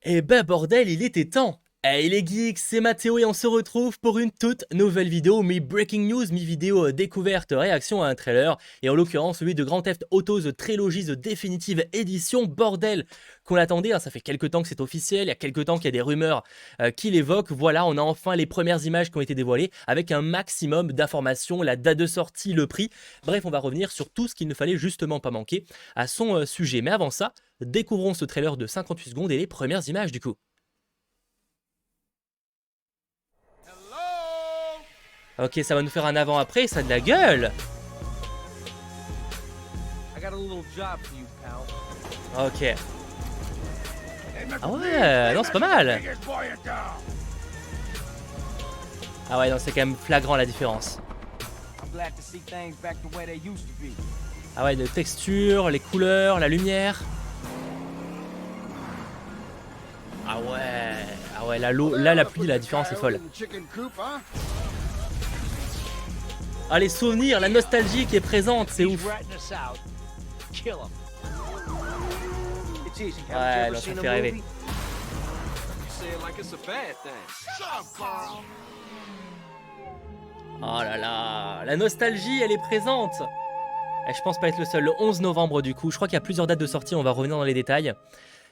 Eh ben bordel, il était temps. Hey les geeks, c'est Mathéo et on se retrouve pour une toute nouvelle vidéo, mi-breaking news, mi-vidéo découverte, réaction à un trailer, et en l'occurrence celui de Grand Theft Auto The Trilogy The Definitive Edition, bordel, qu'on l'attendait, hein, ça fait quelques temps que c'est officiel, il y a quelques temps qu'il y a des rumeurs qui l'évoquent, voilà, on a enfin les premières images qui ont été dévoilées, avec un maximum d'informations, la date de sortie, le prix, bref on va revenir sur tout ce qu'il ne fallait justement pas manquer à son sujet, mais avant ça, découvrons ce trailer de 58 secondes et les premières images du coup. Ok, ça va nous faire un avant-après, ça a de la gueule. Ok. Ah ouais, non c'est pas mal. Ah ouais, non c'est quand même flagrant la différence. Ah ouais, les textures, les couleurs, la lumière. Ah ouais, là la pluie, la différence est folle. Ah les souvenirs, la nostalgie qui est présente, c'est ouf. Ouais, non, ça fait rêver. Oh là là, la nostalgie, elle est présente. Et je pense pas être le seul. Le 11 novembre du coup, je crois qu'il y a plusieurs dates de sortie, on va revenir dans les détails.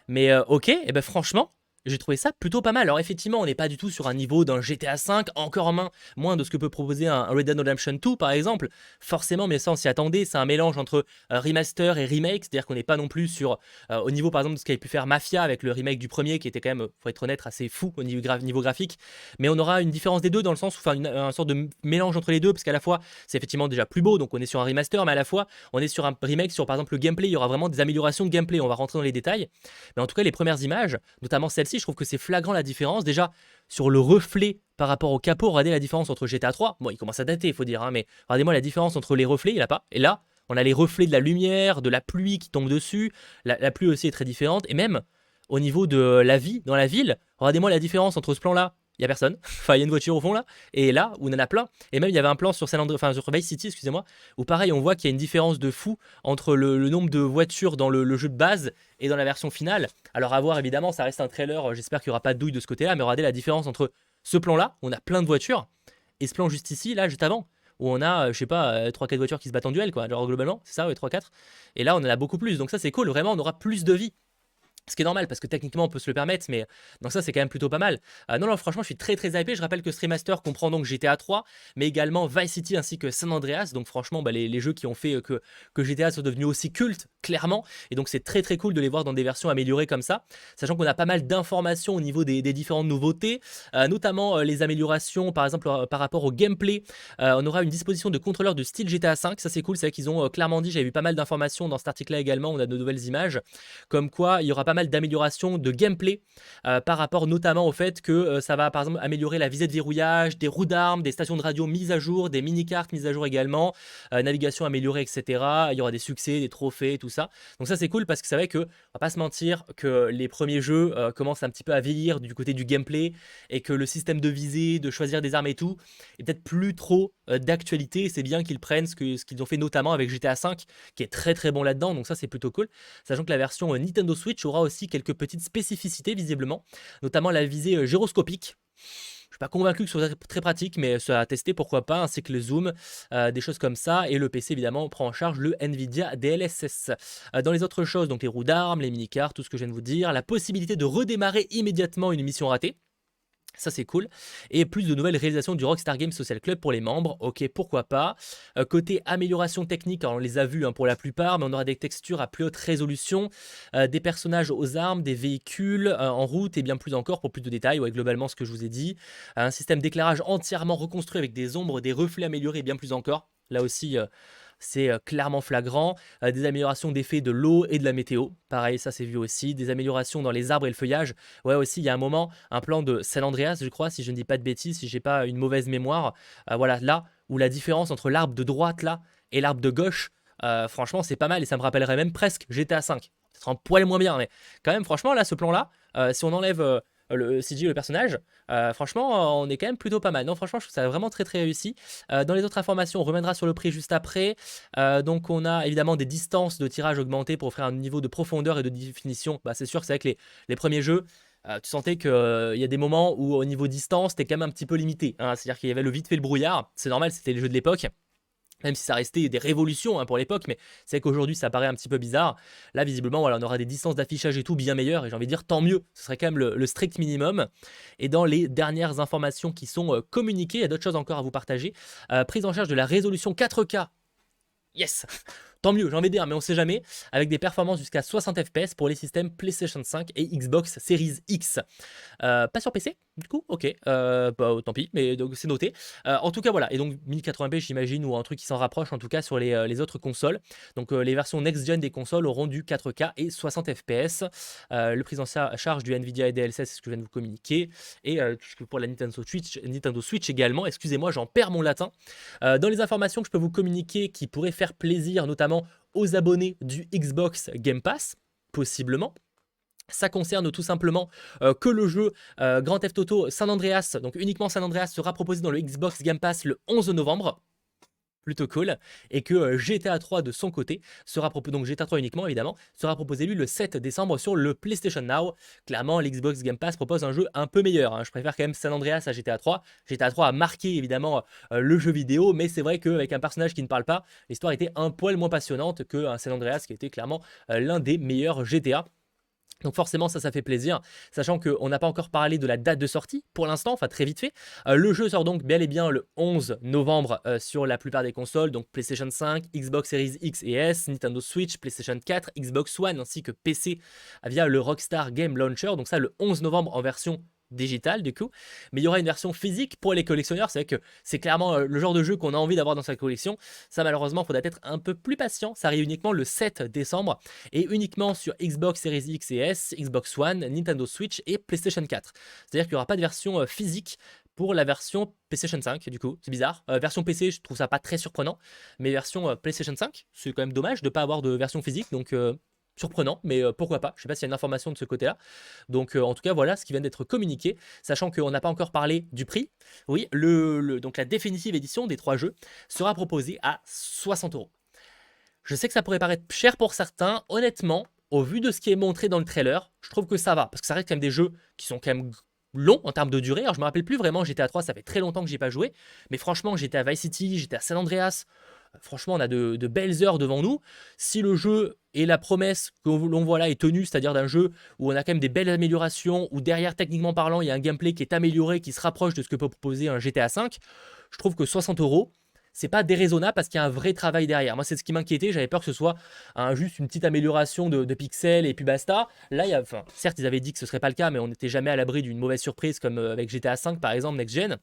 Mais ok, et ben franchement, j'ai trouvé ça plutôt pas mal. Alors effectivement, on n'est pas du tout sur un niveau d'un GTA V, encore moins de ce que peut proposer un Red Dead Redemption 2 par exemple. Forcément, mais ça on s'y attendait, c'est un mélange entre remaster et remake, c'est-à-dire qu'on n'est pas non plus sur au niveau par exemple de ce qu'avait pu faire Mafia avec le remake du premier qui était quand même, faut être honnête, assez fou au niveau graphique. Mais on aura une différence des deux dans le sens où, enfin, un sorte de mélange entre les deux, parce qu'à la fois c'est effectivement déjà plus beau, donc on est sur un remaster, mais à la fois on est sur un remake sur par exemple le gameplay, il y aura vraiment des améliorations de gameplay, on va rentrer dans les détails. Mais en tout cas, les premières images, notamment celle-ci, je trouve que c'est flagrant la différence. Déjà, sur le reflet par rapport au capot, regardez la différence entre GTA 3. Bon, il commence à dater, il faut dire, hein, mais regardez-moi la différence entre les reflets, il n'y a pas. Et là, on a les reflets de la lumière, de la pluie qui tombe dessus. La pluie aussi est très différente. Et même au niveau de la vie dans la ville, regardez-moi la différence entre ce plan-là. Il n'y a personne. Enfin, il y a une voiture au fond là. Et là, où on en a plein. Et même, il y avait un plan sur sur Vice City, excusez-moi, où pareil, on voit qu'il y a une différence de fou entre le nombre de voitures dans le jeu de base et dans la version finale. Alors, à voir, évidemment, ça reste un trailer. J'espère qu'il n'y aura pas de douille de ce côté-là. Mais regardez la différence entre ce plan-là, où on a plein de voitures, et ce plan juste ici, là, juste avant, où on a, je sais pas, 3-4 voitures qui se battent en duel, quoi. Genre, globalement, c'est ça, ouais, 3-4. Et là, on en a beaucoup plus. Donc, ça, c'est cool. Vraiment, on aura plus de vie. Ce qui est normal parce que techniquement on peut se le permettre, mais donc ça c'est quand même plutôt pas mal. Non, franchement je suis très hypé. Je rappelle que ce remaster comprend donc GTA 3, mais également Vice City ainsi que San Andreas. Donc franchement les jeux qui ont fait que GTA sont devenus aussi cultes, clairement. Et donc c'est très cool de les voir dans des versions améliorées comme ça. Sachant qu'on a pas mal d'informations au niveau des différentes nouveautés, notamment les améliorations par exemple par rapport au gameplay. On aura une disposition de contrôleur de style GTA 5, ça c'est cool, c'est vrai qu'ils ont clairement dit, j'avais vu pas mal d'informations dans cet article là également, on a de nouvelles images, comme quoi il y aura pas mal d'améliorations de gameplay par rapport notamment au fait que ça va par exemple améliorer la visée de verrouillage, des roues d'armes, des stations de radio mises à jour, des mini-cartes mises à jour également, navigation améliorée, etc. Il y aura des succès, des trophées, tout ça. Donc ça c'est cool parce que c'est vrai que, on va pas se mentir, que les premiers jeux commencent un petit peu à vieillir du côté du gameplay et que le système de visée, de choisir des armes et tout, est peut-être plus trop d'actualité. C'est bien qu'ils prennent ce qu'ils ont fait notamment avec GTA V, qui est très bon là-dedans, donc ça c'est plutôt cool. Sachant que la version Nintendo Switch aura aussi quelques petites spécificités visiblement, notamment la visée gyroscopique. Je suis pas convaincu que ce soit très pratique, mais ça a testé, pourquoi pas, ainsi que le zoom, des choses comme ça. Et le PC, évidemment, prend en charge le Nvidia DLSS. Dans les autres choses, donc les roues d'armes, les mini-cartes, tout ce que je viens de vous dire, la possibilité de redémarrer immédiatement une mission ratée. Ça c'est cool. Et plus de nouvelles réalisations du Rockstar Games Social Club pour les membres. Ok, pourquoi pas. Côté amélioration technique, alors on les a vus pour la plupart, mais on aura des textures à plus haute résolution, des personnages aux armes, des véhicules en route et bien plus encore pour plus de détails. Ouais, globalement ce que je vous ai dit. Un système d'éclairage entièrement reconstruit avec des ombres, des reflets améliorés et bien plus encore. Là aussi, c'est clairement flagrant. Des améliorations d'effets de l'eau et de la météo. Pareil, ça c'est vu aussi. Des améliorations dans les arbres et le feuillage. Ouais, aussi, il y a un moment, un plan de San Andreas, je crois, si je ne dis pas de bêtises, si j'ai pas une mauvaise mémoire. Voilà, là où la différence entre l'arbre de droite là et l'arbre de gauche, franchement, c'est pas mal et ça me rappellerait même presque GTA V. Ça sera un poil moins bien, mais quand même, franchement, là, ce plan-là, si on enlève le CG, le personnage, franchement, on est quand même plutôt pas mal. Non, franchement, je trouve ça vraiment très réussi. Dans les autres informations, on reviendra sur le prix juste après. Donc, on a évidemment des distances de tirage augmentées pour offrir un niveau de profondeur et de définition. Bah, c'est sûr que c'est vrai que les premiers jeux, Tu sentais qu'il y a des moments où au niveau distance, t'es quand même un petit peu limité, hein. C'est-à-dire qu'il y avait le vite fait le brouillard, c'est normal, c'était les jeux de l'époque. Même si ça restait des révolutions, hein, pour l'époque, mais c'est vrai qu'aujourd'hui ça paraît un petit peu bizarre. Là, visiblement, voilà, on aura des distances d'affichage et tout bien meilleures, et j'ai envie de dire tant mieux, ce serait quand même le strict minimum. Et dans les dernières informations qui sont communiquées, il y a d'autres choses encore à vous partager. Prise en charge de la résolution 4K. Yes. Tant mieux, j'ai envie de dire, mais on sait jamais, avec des performances jusqu'à 60 FPS pour les systèmes PlayStation 5 et Xbox Series X. Pas sur PC, du coup, ok, bah, tant pis, mais donc c'est noté. En tout cas, voilà, et donc 1080p, j'imagine, ou un truc qui s'en rapproche, en tout cas, sur les autres consoles. Donc les versions next-gen des consoles auront du 4K et 60 FPS. Le prise en charge du NVIDIA DLSS, c'est ce que je viens de vous communiquer. Et tout ce que pour la Nintendo Switch également, excusez-moi, j'en perds mon latin. Dans les informations que je peux vous communiquer qui pourraient faire plaisir, notamment aux abonnés du Xbox Game Pass, possiblement. Ça concerne tout simplement que le jeu Grand Theft Auto San Andreas, donc uniquement San Andreas, sera proposé dans le Xbox Game Pass le 11 novembre. Plutôt cool, et que GTA 3 de son côté sera proposé, donc GTA 3 uniquement évidemment, sera proposé lui le 7 décembre sur le PlayStation Now. Clairement, l'Xbox Game Pass propose un jeu un peu meilleur, hein. Je préfère quand même San Andreas à GTA 3. GTA 3 a marqué évidemment le jeu vidéo, mais c'est vrai qu'avec un personnage qui ne parle pas, l'histoire était un poil moins passionnante qu'un San Andreas qui était clairement l'un des meilleurs GTA. Donc forcément ça fait plaisir, sachant qu'on n'a pas encore parlé de la date de sortie pour l'instant, enfin très vite fait. Le jeu sort donc bel et bien le 11 novembre sur la plupart des consoles, donc PlayStation 5, Xbox Series X et S, Nintendo Switch, PlayStation 4, Xbox One ainsi que PC via le Rockstar Game Launcher, donc ça le 11 novembre en version digitale du coup, mais il y aura une version physique pour les collectionneurs. C'est vrai que c'est clairement le genre de jeu qu'on a envie d'avoir dans sa collection. Ça malheureusement, il faudra être un peu plus patient, ça arrive uniquement le 7 décembre et uniquement sur Xbox Series X et S, Xbox One, Nintendo Switch et PlayStation 4. C'est-à-dire qu'il n'y aura pas de version physique pour la version PlayStation 5 du coup, c'est bizarre. Version PC, je trouve ça pas très surprenant, mais version PlayStation 5, c'est quand même dommage de ne pas avoir de version physique, donc surprenant, mais pourquoi pas. Je sais pas s'il y a une information de ce côté-là. Donc en tout cas, voilà ce qui vient d'être communiqué, sachant qu'on n'a pas encore parlé du prix. Oui, donc la définitive édition des 3 jeux sera proposée à 60 €. Je sais que ça pourrait paraître cher pour certains. Honnêtement, au vu de ce qui est montré dans le trailer, je trouve que ça va, parce que ça reste quand même des jeux qui sont quand même longs en termes de durée. Alors je me rappelle plus vraiment GTA 3, ça fait très longtemps que j'ai pas joué, mais franchement, j'étais à Vice City, j'étais à San Andreas. Franchement, on a de belles heures devant nous. Si le jeu et la promesse que l'on voit là est tenue, c'est-à-dire d'un jeu où on a quand même des belles améliorations, où derrière, techniquement parlant, il y a un gameplay qui est amélioré, qui se rapproche de ce que peut proposer un GTA 5, je trouve que 60 €, c'est pas déraisonnable parce qu'il y a un vrai travail derrière. Moi, c'est ce qui m'inquiétait. J'avais peur que ce soit juste une petite amélioration de pixels et puis basta. Là, certes, ils avaient dit que ce serait pas le cas, mais on n'était jamais à l'abri d'une mauvaise surprise comme avec GTA 5 par exemple, Next Gen.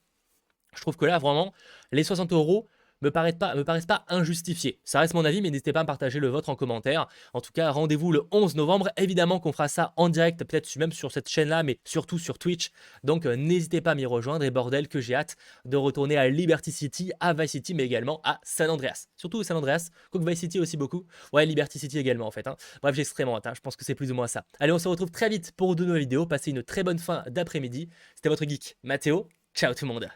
Je trouve que là, vraiment, les 60 € me paraissent pas injustifiés. Ça reste mon avis, mais n'hésitez pas à me partager le vôtre en commentaire. En tout cas, rendez-vous le 11 novembre. Évidemment qu'on fera ça en direct, peut-être même sur cette chaîne-là, mais surtout sur Twitch. Donc n'hésitez pas à m'y rejoindre. Et bordel, que j'ai hâte de retourner à Liberty City, à Vice City, mais également à San Andreas. Surtout San Andreas, quoique Vice City aussi beaucoup. Ouais, Liberty City également en fait, hein. Bref, j'ai extrêmement hâte, hein. Je pense que c'est plus ou moins ça. Allez, on se retrouve très vite pour de nouvelles vidéos. Passez une très bonne fin d'après-midi. C'était votre geek, Mathéo. Ciao tout le monde.